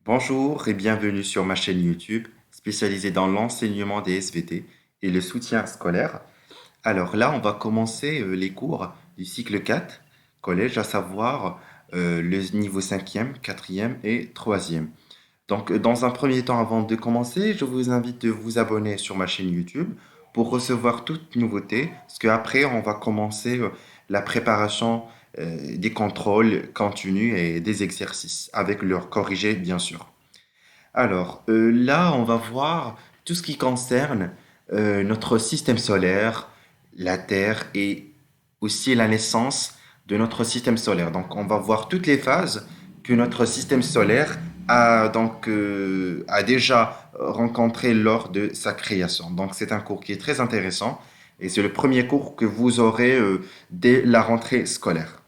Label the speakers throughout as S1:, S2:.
S1: Bonjour et bienvenue sur ma chaîne YouTube spécialisée dans l'enseignement des SVT et le soutien scolaire. Alors là, on va commencer les cours du cycle 4 collège, à savoir le niveau 5e, 4e et 3e. Donc, dans un premier temps, avant de commencer, je vous invite de vous abonner sur ma chaîne YouTube pour recevoir toute nouveauté, parce qu'après, on va commencer la préparation des contrôles continus et des exercices, avec leur corrigé, bien sûr. Alors, là, on va voir tout ce qui concerne notre système solaire, la Terre et aussi la naissance de notre système solaire. Donc, on va voir toutes les phases que notre système solaire a déjà rencontrées lors de sa création. Donc, c'est un cours qui est très intéressant et c'est le premier cours que vous aurez dès la rentrée scolaire.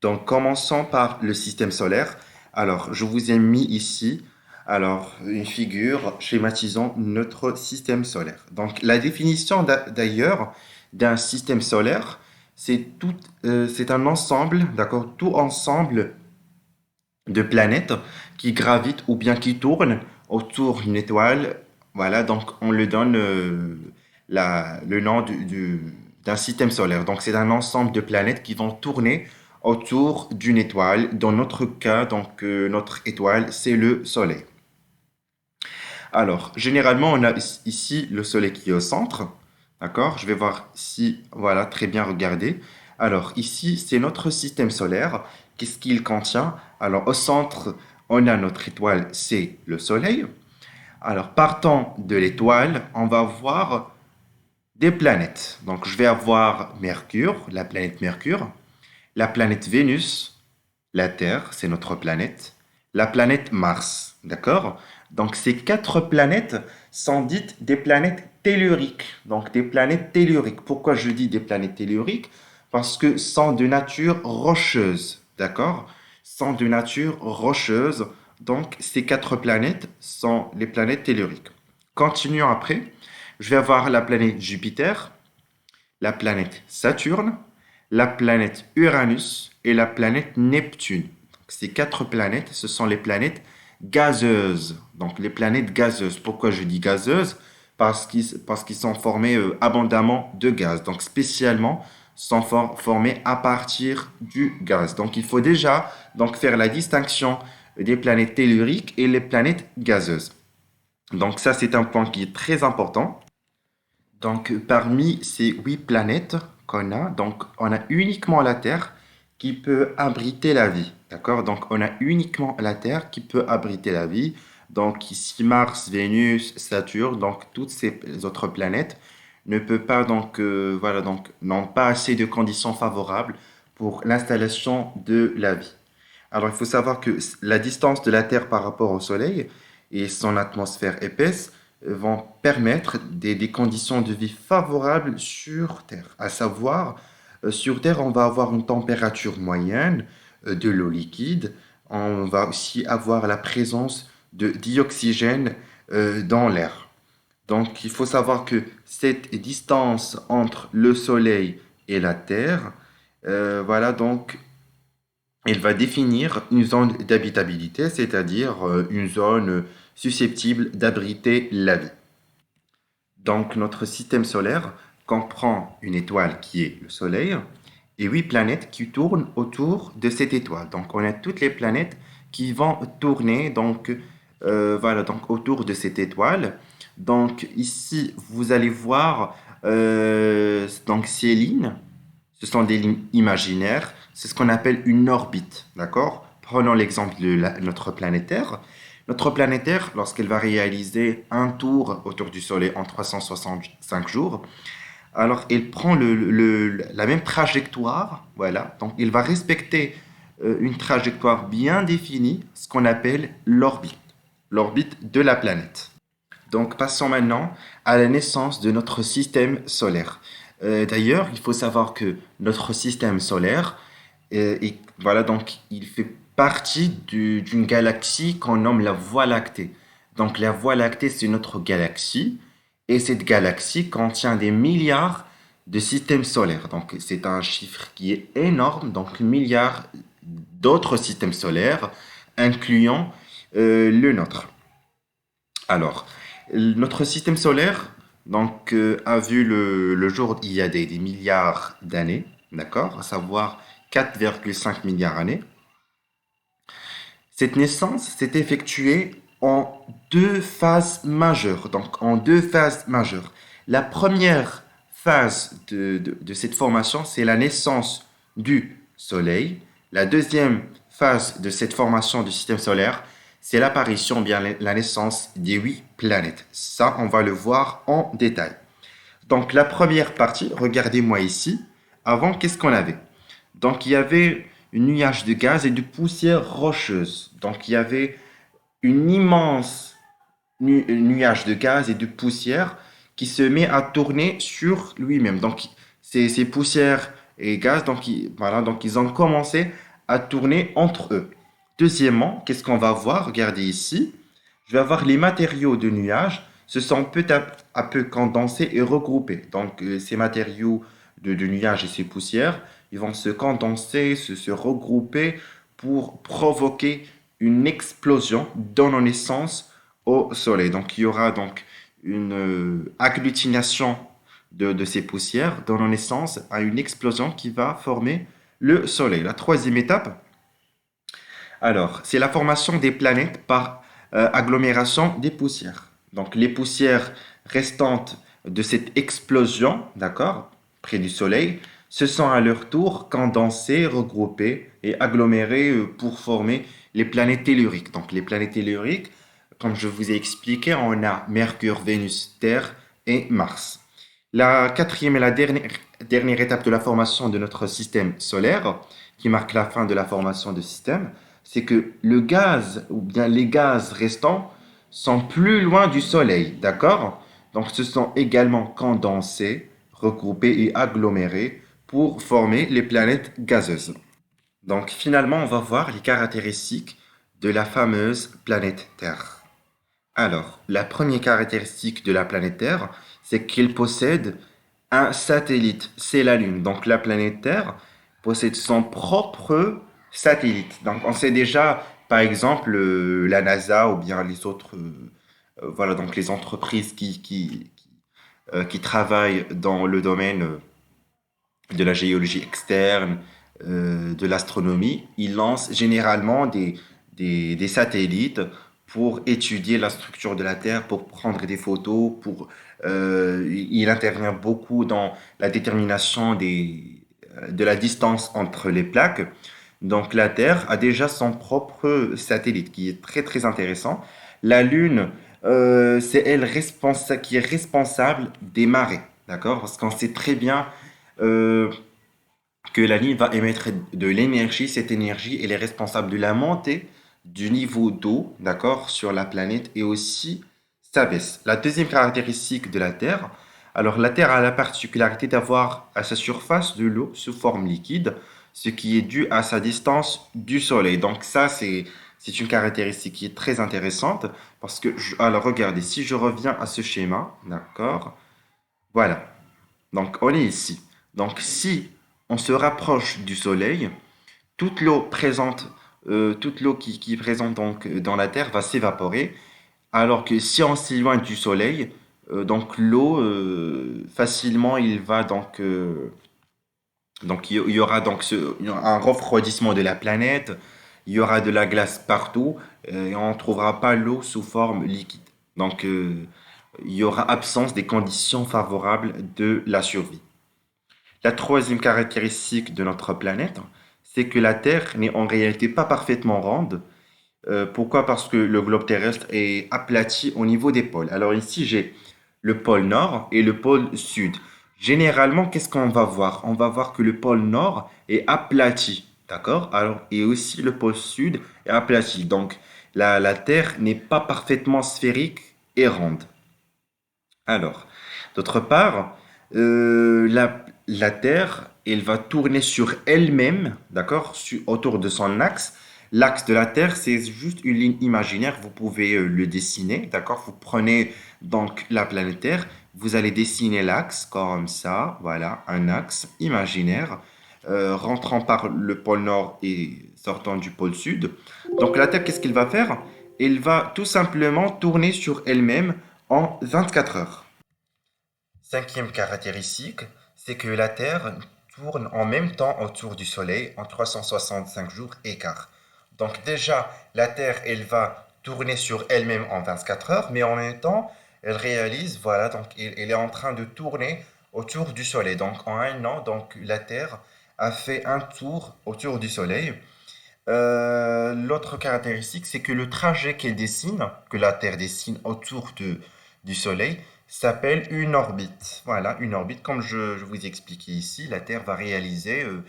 S1: Donc, commençons par le système solaire. Alors, je vous ai mis ici une figure schématisant notre système solaire. Donc, la définition d'ailleurs d'un système solaire, c'est un ensemble, d'accord, tout ensemble de planètes qui gravitent ou bien qui tournent autour d'une étoile. Voilà, donc on le donne le nom d'un système solaire. Donc c'est un ensemble de planètes qui vont tourner autour d'une étoile. Dans notre cas, notre étoile, c'est le Soleil. Alors, généralement, on a ici le Soleil qui est au centre. D'accord? Je vais voir si, voilà, très bien regardé. Alors, ici, c'est notre système solaire. Qu'est-ce qu'il contient? Alors, au centre, on a notre étoile, c'est le Soleil. Alors, partant de l'étoile, on va voir des planètes. Donc, je vais avoir Mercure, la planète Mercure, la planète Vénus, la Terre, c'est notre planète, la planète Mars, d'accord? Donc ces quatre planètes sont dites des planètes telluriques. Donc des planètes telluriques. Pourquoi je dis des planètes telluriques? Parce que sont de nature rocheuse, d'accord? Sont de nature rocheuse. Donc ces quatre planètes sont les planètes telluriques. Continuons après. Je vais avoir la planète Jupiter, la planète Saturne, la planète Uranus et la planète Neptune. Donc, ces quatre planètes, ce sont les planètes gazeuses. Donc les planètes gazeuses. Pourquoi je dis gazeuses? Parce qu'ils sont formés abondamment de gaz. Donc spécialement sont formés à partir du gaz. Donc il faut déjà faire la distinction des planètes telluriques et les planètes gazeuses. Donc ça, c'est un point qui est très important. Donc, parmi ces 8 planètes qu'on a, donc on a uniquement la Terre qui peut abriter la vie. D'accord? Donc, on a uniquement la Terre qui peut abriter la vie. Donc, ici, Mars, Vénus, Saturne, donc toutes ces autres planètes ne peuvent pas, n'ont pas assez de conditions favorables pour l'installation de la vie. Alors, il faut savoir que la distance de la Terre par rapport au Soleil et son atmosphère épaisse vont permettre des conditions de vie favorables sur Terre. À savoir, sur Terre, on va avoir une température moyenne de l'eau liquide. On va aussi avoir la présence de dioxygène dans l'air. Donc, il faut savoir que cette distance entre le Soleil et la Terre, elle va définir une zone d'habitabilité, c'est-à-dire une zone susceptible d'abriter la vie. Donc notre système solaire comprend une étoile qui est le Soleil et 8 planètes qui tournent autour de cette étoile. Donc on a toutes les planètes qui vont tourner autour de cette étoile. Donc ici vous allez voir ces lignes, ce sont des lignes imaginaires, c'est ce qu'on appelle une orbite, d'accord? Prenons l'exemple de notre planète Terre. Notre planète Terre, lorsqu'elle va réaliser un tour autour du Soleil en 365 jours, alors elle prend la même trajectoire, voilà, donc il va respecter une trajectoire bien définie, ce qu'on appelle l'orbite de la planète. Donc passons maintenant à la naissance de notre système solaire. D'ailleurs, il faut savoir que notre système solaire, il fait partie d'une galaxie qu'on nomme la Voie lactée. Donc la Voie lactée, c'est notre galaxie, et cette galaxie contient des milliards de systèmes solaires. Donc c'est un chiffre qui est énorme, donc milliards d'autres systèmes solaires incluant le nôtre. Alors, notre système solaire a vu le jour il y a des milliards d'années, d'accord, à savoir 4,5 milliards d'années. Cette naissance s'est effectuée en deux phases majeures. Donc, en deux phases majeures. La première phase de cette formation, c'est la naissance du Soleil. La deuxième phase de cette formation du système solaire, c'est l'apparition, bien la naissance des 8 planètes. Ça, on va le voir en détail. Donc, la première partie, regardez-moi ici. Avant, qu'est-ce qu'on avait? Donc, il y avait un nuage de gaz et de poussière rocheuse. Donc, il y avait une immense nuage de gaz et de poussière qui se met à tourner sur lui-même. Donc, ces poussières et gaz, voilà, donc ils ont commencé à tourner entre eux. Deuxièmement, qu'est-ce qu'on va voir? Regardez ici. Je vais avoir les matériaux de nuages se sont peu à peu condensés et regroupés. Donc, ces matériaux de nuages et ces poussières, ils vont se condenser, se regrouper pour provoquer une explosion donnant naissance au Soleil. Donc, il y aura donc une agglutination de ces poussières donnant naissance à une explosion qui va former le Soleil. La troisième étape, alors, c'est la formation des planètes par agglomération des poussières. Donc, les poussières restantes de cette explosion, d'accord, près du Soleil, se sont à leur tour condensées, regroupées et agglomérées pour former les planètes telluriques. Donc, les planètes telluriques, comme je vous ai expliqué, on a Mercure, Vénus, Terre et Mars. La quatrième et la dernière étape de la formation de notre système solaire, qui marque la fin de la formation de système, c'est que le gaz ou bien les gaz restants sont plus loin du Soleil, d'accord? Donc, se sont également condensés, regroupés et agglomérés pour former les planètes gazeuses. Donc, finalement, on va voir les caractéristiques de la fameuse planète Terre. Alors, la première caractéristique de la planète Terre, c'est qu'elle possède un satellite, c'est la Lune. Donc, la planète Terre possède son propre satellite. Donc, on sait déjà, par exemple, la NASA ou bien les autres, voilà, donc les entreprises qui travaillent dans le domaine de la géologie externe, de l'astronomie, ils lancent généralement des satellites pour étudier la structure de la Terre, pour prendre des photos, il intervient beaucoup dans la détermination de la distance entre les plaques. Donc la Terre a déjà son propre satellite qui est très très intéressant. La Lune, c'est elle qui est responsable des marées, d'accord? Parce qu'on sait très bien euh, que la Lune va émettre de l'énergie. Cette énergie, elle est responsable de la montée du niveau d'eau, d'accord, sur la planète et aussi sa baisse. La deuxième caractéristique de la Terre, alors la Terre a la particularité d'avoir à sa surface de l'eau sous forme liquide, ce qui est dû à sa distance du Soleil. Donc ça, c'est une caractéristique qui est très intéressante parce que, alors regardez, si je reviens à ce schéma, d'accord, voilà. Donc, on est ici. Donc, si on se rapproche du Soleil, toute l'eau qui est présente donc dans la Terre va s'évaporer, alors que si on s'éloigne du Soleil, donc l'eau facilement il va donc il y aura donc il y aura un refroidissement de la planète, il y aura de la glace partout et on ne trouvera pas l'eau sous forme liquide. Donc il y aura absence des conditions favorables de la survie. La troisième caractéristique de notre planète, c'est que la Terre n'est en réalité pas parfaitement ronde. Pourquoi? Parce que le globe terrestre est aplati au niveau des pôles. Alors ici, j'ai le pôle nord et le pôle sud. Généralement, qu'est-ce qu'on va voir? On va voir que le pôle nord est aplati, d'accord? Alors, et aussi le pôle sud est aplati. Donc, la Terre n'est pas parfaitement sphérique et ronde. Alors, d'autre part, la Terre, elle va tourner sur elle-même, d'accord, autour de son axe. L'axe de la Terre, c'est juste une ligne imaginaire. Vous pouvez le dessiner, d'accord? Vous prenez donc la planète Terre, vous allez dessiner l'axe comme ça, voilà, un axe imaginaire. rentrant par le pôle Nord et sortant du pôle Sud. Donc la Terre, qu'est-ce qu'il va faire? Elle va tout simplement tourner sur elle-même en 24 heures. Cinquième caractéristique, c'est que la Terre tourne en même temps autour du Soleil en 365 jours et quart. Donc déjà, la Terre, elle va tourner sur elle-même en 24 heures, mais en même temps, elle réalise, voilà, donc elle est en train de tourner autour du Soleil. Donc en un an, donc la Terre a fait un tour autour du Soleil. L'autre caractéristique, c'est que le trajet qu'elle dessine, que la Terre dessine autour du Soleil, s'appelle une orbite. Voilà, une orbite, comme je vous ai expliqué ici, la Terre va réaliser, euh,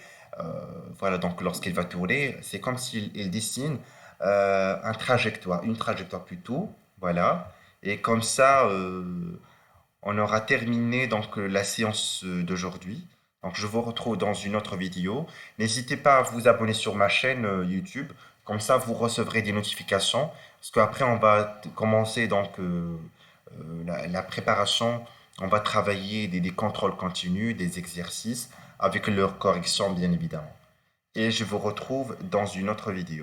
S1: voilà, donc lorsqu'elle va tourner, c'est comme s'il elle dessine une trajectoire plutôt, voilà. Et comme ça, on aura terminé donc la séance d'aujourd'hui. Donc je vous retrouve dans une autre vidéo. N'hésitez pas à vous abonner sur ma chaîne YouTube. Comme ça, vous recevrez des notifications. Parce qu'après, on va commencer donc la préparation. On va travailler des contrôles continus, des exercices avec leur correction, bien évidemment. Et je vous retrouve dans une autre vidéo.